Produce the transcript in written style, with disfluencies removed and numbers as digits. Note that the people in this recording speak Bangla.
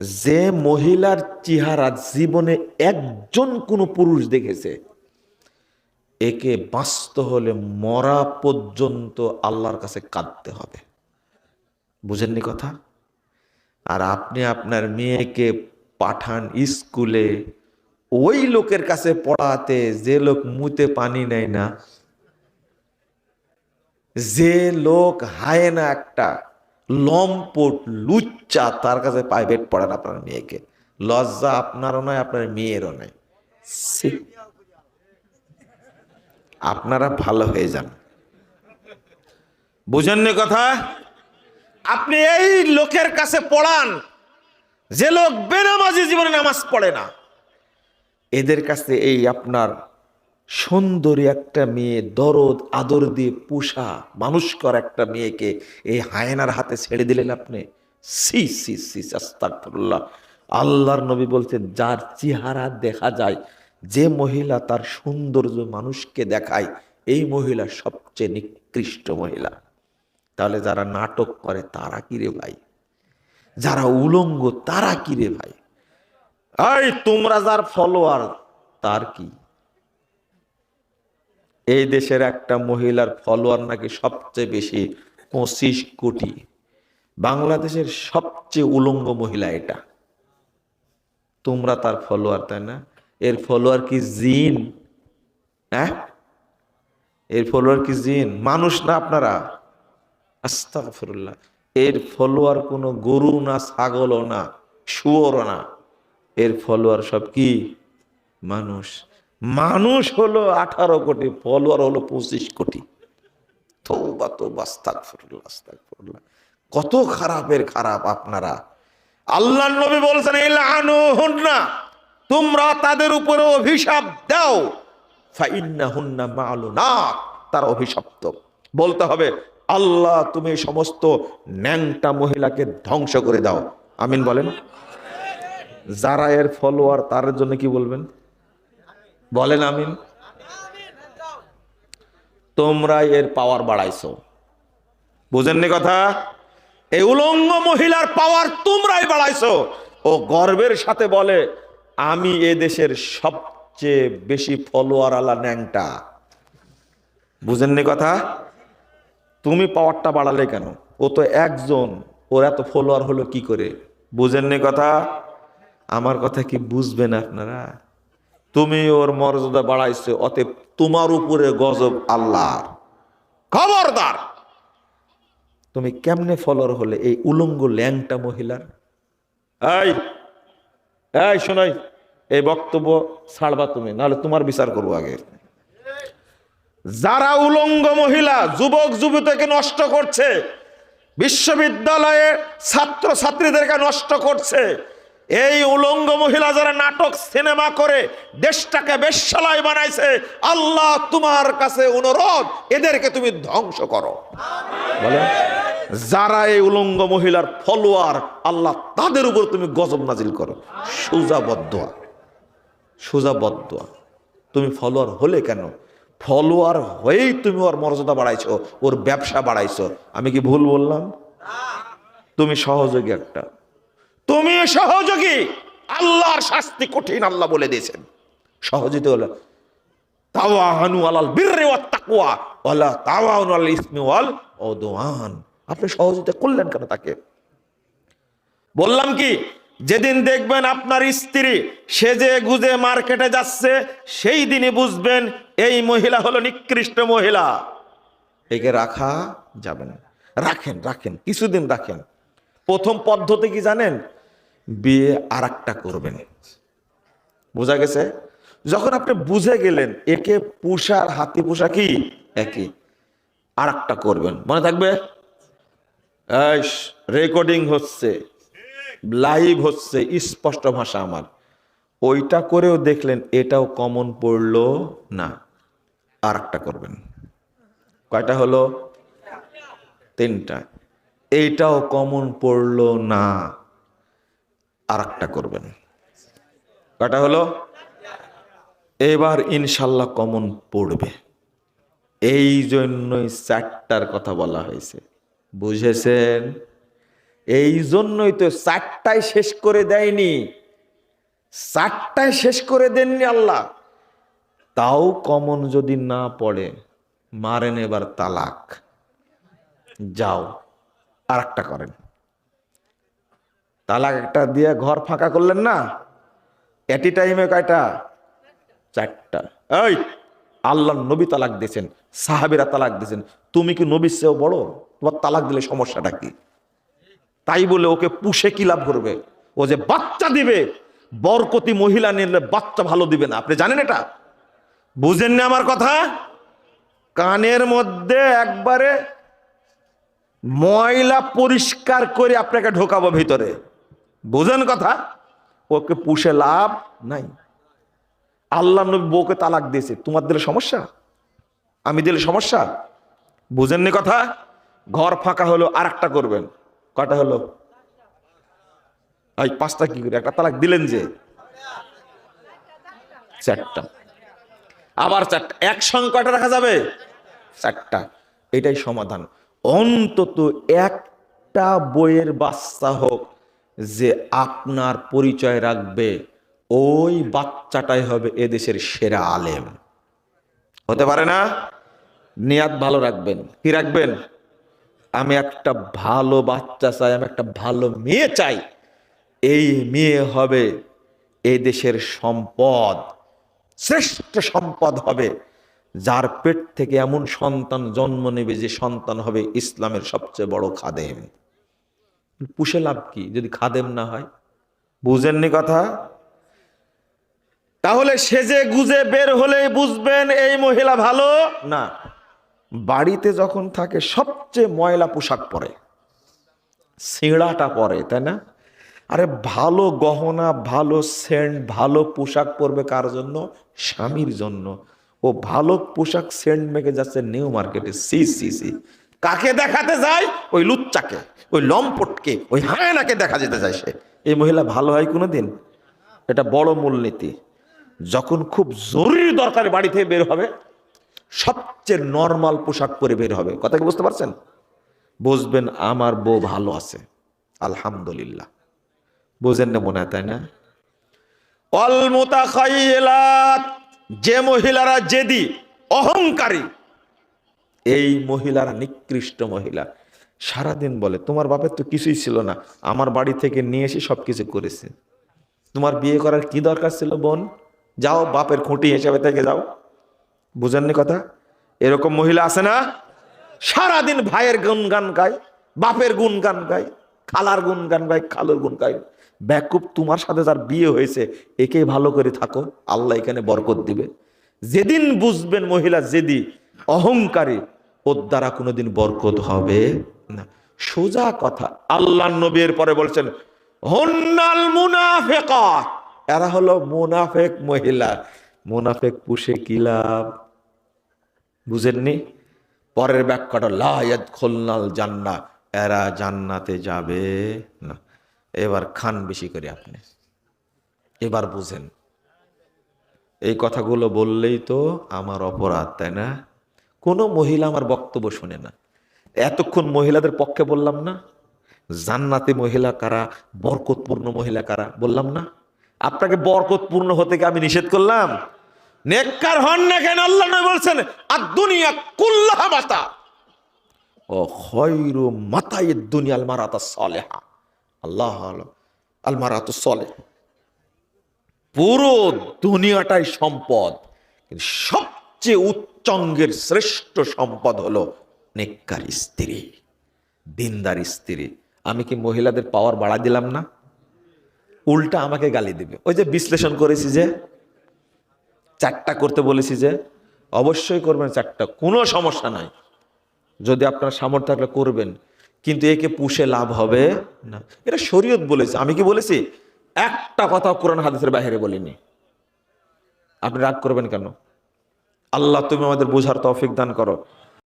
যে মহিলার চেহারা জীবনে একজন কোনো পুরুষ দেখেছে, একে বাঁচতে হলে মরা পর্যন্ত আল্লাহর কাছে কাঁদতে হবে। বুঝেননি কথা? আর আপনি আপনার মেয়েকে পাঠান স্কুলে ওই লোকের কাছে পড়াতে যে লোক মুতে পানি নেয় না, যে লোক হায়না একটা লম্পট লুচ্চা, তার কাছে প্রাইভেট পড়ান আপনার মেয়েকে। লজ্জা আপনারও নয়, আপনার মেয়েরও নয়। ছি! আপনারা ভালো হয়ে যান। বুঝেননি কথা? আপনি এই লোকের কাছে পড়ান যে লোক বেনামাজি জীবনে নামাজ পড়ে না, এদের কাছে এই আপনার সুন্দরী একটা মেয়ে, দরদ আদর দিয়ে পুষা মানুষ কর একটা মেয়েকে এই হায়নার হাতে ছেড়ে দিলেন আপনি। সি সি সি, আস্তাগফিরুল্লাহ। আল্লাহর নবী বলতে, যার চেহারা দেখা যায়, যে মহিলা তার সৌন্দর্য মানুষকে দেখায়, এই মহিলা সবচেয়ে নিকৃষ্ট মহিলা। তাহলে যারা নাটক করে তারা কি রে ভাই? যারা উলঙ্গ তারা কি রে ভাই? এই তোমরা যার ফলোয়ার তার কি? এই দেশের একটা মহিলার ফলোয়ার নাকি সবচেয়ে বেশি, 25 কোটি। বাংলাদেশের সবচেয়ে উলঙ্গ মহিলা এটা। তোমরা তার ফলোয়ার, তাই না? এর ফলোয়ার কি জিন? হ্যাঁ, এর ফলোয়ার কি জিন? মানুষ না আপনারা? আস্তাগফিরুল্লাহ। এর ফলোয়ার কোনো গরু না, ছাগলও না, শুয়োরও না। এর ফলোয়ার সব কি? মানুষ। মানুষ হলো 18 কোটি, ফলোয়ার হলো 25 কোটি। তওবা তওবা, আস্তাগফিরুল্লাহ আস্তাগফিরুল্লাহ। কত খারাপের খারাপ আপনারা। আল্লাহর নবী বলেছেন, ইলআনুহুন্না, তোমরা তাদের উপরে অভিশাপ দাও। ফাইন্নাহুন্না মালুনাত, তার অভিশপ্ত। বলতে হবে, আল্লাহ তুমি এই সমস্ত ন্যাংটা মহিলাকে ধ্বংস করে দাও। আমিন বলেন। যারা এর ফলোয়ার তার জন্য কি বলবেন? বলেন আমিন। তোমরা এর পাওয়ার বাড়াইছো। বুঝেননি কথা? এই উলঙ্গ মহিলার পাওয়ার তোমরাই বাড়াইছো। ও গর্বের সাথে বলে, আমি এ দেশের সবচেয়ে বেশি ফলোয়ার আলা ন্যাংটা। বুঝেননি কথা? তুমি পাওয়ারটা বাড়ালে কেন? ও তো একজন, ওর এত ফলোয়ার হলো কি করে? বুঝেননি কথা? আমার কথা কি বুঝবেন আপনারা? তুমি ওর মর্যাদা বাড়াইছো, অতএব তোমার উপরে গজব আল্লাহর। খবরদার! তুমি কেমনে ফলোয়ার হলে এই উলঙ্গ ল্যাংটা মহিলার? এই এই শোনাই, এই বক্তব্য ছাড়বা তুমি, নাহলে তোমার বিচার করবো আগে। যারা উলঙ্গ মহিলা যুবক যুবতীকে নষ্ট করছে, বিশ্ববিদ্যালয়ে ছাত্র ছাত্রীদেরকে নষ্ট করছে, এই উলঙ্গ মহিলা যারা নাটক সিনেমা করে দেশটাকে বেশ্যালয় বানাইছে, আল্লাহ তোমার কাছে অনুরোধ, এদেরকে তুমি ধ্বংস করো। বলে, যারা এই উলঙ্গ মহিলার ফলোয়ার, আল্লাহ তাদের উপর তুমি গজব নাজিল করো। সোজা বদদোয়া, সোজা বদদোয়া। তুমি ফলোয়ার হলে কেন? ফলোয়ার হয়েই তুমি ওর মর্যাদা বাড়াইছো, ওর ব্যবসা বাড়াইছো। আমি কি ভুল বললাম? তুমি সহযোগী একটা, তুমি সহযোগী। আল্লাহর শাস্তি কঠিন, আল্লাহ বলে দিয়েছেন। সহযোগিতা হলো তাওয়াহানু আলাল বিররি ওয়াত তাকওয়া ওয়ালা তাওয়াহানু আলাল ইসমি ওয়াল উদওয়ান। আপনি সহযোগিতা করলেন কেন তাকে? বললাম কি, যেদিন দেখবেন আপনার স্ত্রী সেজে গুজে মার্কেটে যাচ্ছে, সেই দিনই বুঝবেন এই মহিলা হলো নিকৃষ্ট মহিলা। একে রাখা যাবে না। রাখেন রাখেন, কিছুদিন রাখেন। প্রথম পদ্ধতি কি জানেন? বিয়ে আর একটা করবেন। বোঝা গেছে? যখন আপনি বুঝে গেলেন একে পুষার হাতি পোষা কি একই, আর একটা করবেন। মনে থাকবে? রেকর্ডিং হচ্ছে, লাইভ হচ্ছে, স্পষ্ট ভাষা আমার। ওইটা করেও দেখলেন এটাও কমন পড়লো না, আর একটা করবেন। কয়টা হলো? 3টা। এইটাও কমন পড়লো না, আর একটা করবেন। কয়টা হলো? এবার ইনশাল্লাহ কমন পড়বে। এই জন্যই 4টার কথা বলা হয়েছে। বুঝেছেন? এই জন্যই তো 4টায় শেষ করে দেয়নি, 4টায় শেষ করে দেননি আল্লাহ। তাও কমন যদি না পড়ে, মারেন এবার তালাক, যাও আর একটা করেন। তালাক একটা দিয়ে ঘর ফাঁকা করলেন না, এটি টাইমে কয়টা? 4টা। এই আল্লাহ নবী তালাক দিয়েছেন, সাহাবীরা তালাক দিয়েছেন, তুমি কি নবীর চেয়েও বড়? তোমার তালাক দিলে সমস্যাটা কি? তাই বলে ওকে পুষে কি লাভ করবে? ও যে বাচ্চা দিবে, বরকতি মহিলা নিলে বাচ্চা ভালো দিবে না, আপনি জানেন এটা? বুঝেন না আমার কথা? কানের মধ্যে একবারে ময়লা পরিষ্কার করে আপনাকে ঢোকাবো ভিতরে, বুঝেন কথা? ওকে পুষে লাভ নাই। আল্লাহ নবী বউকে তালাক দিয়েছে, তোমার দিলে সমস্যা, আমি দিলে সমস্যা? বুঝেননি কথা? ঘর ফাঁকা হলো, আর একটা করবেন। কটা হলো? এই 5টা কি করে? একটা তালাক দিলেন যে, 4টা, আবার 4টা, একসঙ্গে কয়টা রাখা যাবে? 4টা। এটাই সমাধান। অন্তত একটা বইয়ের বাচ্চা হোক যে আপনার পরিচয় রাখবে, ওই বাচ্চাটাই হবে এদেশের সেরা আলেম। হতে পারে না? নিয়াত ভালো রাখবেন। কি রাখবেন? আমি একটা ভালো বাচ্চা চাই, আমি একটা ভালো মেয়ে চাই। এই মেয়ে হবে এই দেশের সম্পদ, শ্রেষ্ঠ সম্পদ হবে, যার পেট থেকে এমন সন্তান জন্ম নেবে যে সন্তান হবে ইসলামের সবচেয়ে বড় খাদেম। পুষে লাভ কি যদি খাদেম না হয়? বুঝেননি কথা? তাহলে সেজে গুজে বের হলেই বুঝবেন এই মহিলা ভালো না। বাড়িতে যখন থাকে সবচেয়ে ময়লা পোশাক পরে, ছিঁড়াটা পরে, তাই না? আরে ভালো গহনা, ভালো সেন্ট, ভালো পোশাক পরবে কার জন্য? স্বামীর জন্য। ও ভালো পোশাক সেন্ট মেখে যাচ্ছে নিউ মার্কেটে, সি সি সি। কাকে দেখাতে যায়? ওই লুচ্চাকে, ওই লম্পটকে, ওই হায়নাকে দেখা যেতে যায় সে। এই মহিলা ভালো হয় কোনোদিন? এটা বড় মূলনীতি। যখন খুব জরুরি দরকার বাড়ি থেকে বের হবে, সবচেয়ে নর্মাল পোশাক পরে বের হবে। কথা কি বুঝতে পারছেন? বুঝবেন আমার বউ ভালো আছে, আলহামদুলিল্লাহ। বুঝেন না মনে হয়, তাই না? অল মুতাখাইলাত, যে মহিলারা জেদি, অহংকারী, এই মহিলারা নিকৃষ্ট মহিলা। সারাদিন বলে তোমার বাপের তো কিছুই ছিল না, আমার বাড়ি থেকে নিয়ে এসে সবকিছু করেছে, তোমার বিয়ে করার কি দরকার ছিল বোন? যাও বাপের খুঁটি হিসেবে থেকে যাও। বুঝেননি কথা? এরকম মহিলা আছে না? সারাদিন ভাইয়ের গুণগান গায়, বাপের গুণগান গায়, খালার গুণগান গায়, খালুর গুণ গায়। ব্যাকুব, তোমার সাথে যার বিয়ে হয়েছে একে ভালো করে থাকো, আল্লাহ এখানে বরকত দিবে। যেদিন বুঝবেন মহিলা যেদি, অহংকারী, ওর দ্বারা কোনোদিন বরকত হবে না। সোজা কথা। আল্লাহ নবীর পরে বলছেন হুন্নাল মুনাফিকাত, এরা হলো মুনাফেক মহিলা। মুনাফেক পুষে কি লাভ? বুঝেননি? পরের ব্যাখ্যাটা লা ইয়াদখুলনাল জান্নাহ, এরা জান্নাতে যাবে না। এবার খান বেশি করে আপনি, এবার বুঝেন। এই কথাগুলো বললেই তো আমার অপরাধ, তাই না? কোনো মহিলা আমার বক্তব্য শুনে না। এতক্ষণ মহিলাদের পক্ষে বললাম না? জান্নাতি মহিলা কারা, বরকতপূর্ণ মহিলা কারা বললাম না? আপনাকে বরকতপূর্ণ হতে কি আমি নিষেধ করলাম? নেককার হন না কেন? আল্লাহ নবী বলছেন আদ-দুনিয়া কুল্লাহা মাতা ও খায়রু মাতাইদ দুনিয়া আল মারাতাস সালিহা। আল্লাহ আল মারাতুস সালিহা, পুরো দুনিয়াটাই সম্পদ, কিন্তু সবচেয়ে উচ্চঙ্গের শ্রেষ্ঠ সম্পদ হলো নেককার স্ত্রী, দিনদার স্ত্রী। আমি কি মহিলাদের পাওয়ার বাড়া দিলাম না? উল্টা আমাকে গালি দিবে। ওই যে বিশ্লেষণ করেছি যে 4টা করতে বলেছি, যে অবশ্যই করবেন 4টা, কোনো সমস্যা নাই। যদি আপনার সামর্থ্য থাকলে করবেন, কিন্তু একে পুষে লাভ হবে না। এটা শরীয়ত বলেছে, আমি কি বলেছি? একটা কথা কোরআন হাদিসের বাইরে বলিনি। আপনি রাগ করবেন কেন? আল্লাহ তুমি আমাদের বোঝার তৌফিক দান করো।